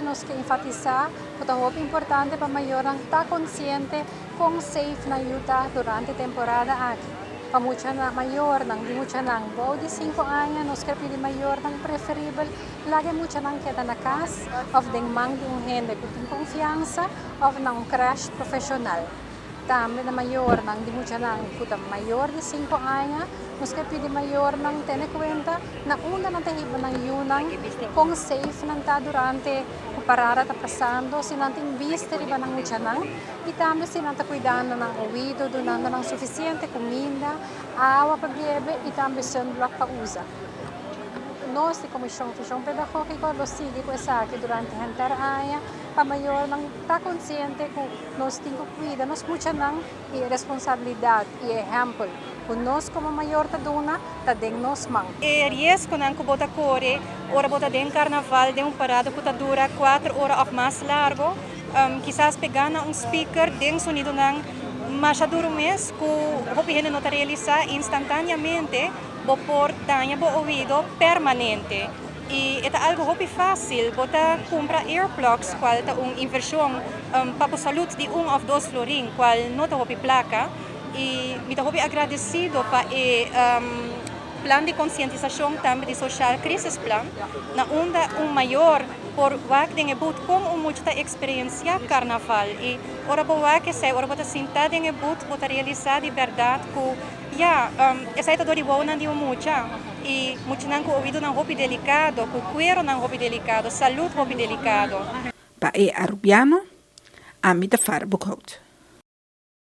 nos que enfatizar que é importante para maior estar consciente com safe na yuta durante temporada aqui. Para mucha na maior, di mucha nang bao de 5 anos, nos que pili maior nang preferível, lagi mucha nang queda na casa, of deng mang de gente que tem confiança, of nang crash profissional. Também na maior, nang di mucha nang kuta maior de 5 anos, nos que pili maior nang tene cuenta na una nang tahiba nang yunang kung safe nang ta durante o parara ta passando, se não tem vista riba nang mucha nang, e também se não ta cuidando nang ouvido, donando nang suficiente comida, água para beber e também sunblock para usar. Nós, de Comissão Pedagógica, lo sigue com essa aqui durante a entire área, para maior não estar consciente que nós temos que cuidar, nós muita não e responsabilidade e exemplo. Nós como maior ta dona, ta deng nos mang. E riesco nang ko bota core, ora bota den carnaval de parada que dura 4 horas ou mais largo, quizás pegando speaker den sonido nang machaduro mes que o pihene nota realizar instantaneamente, bo por tanya bo ouvido permanente. E é algo hopi fácil, bota compra earplugs, qual é inversão para a saúde de of 2 florin, qual não tá hopi placa. E me estou agradecido para o plano de conscientização também de social crisis plan, na onda maior por wak den boot com muita experiência carnaval e ora boa que sei ora bota sentar den boot bota realizar de verdade que essa é toda de boa não de muita e muito não com ouvido não hopi delicado, com cuero não hopi delicado, saúde hopi delicado. Pa arrubiamo a mitafar bukhout.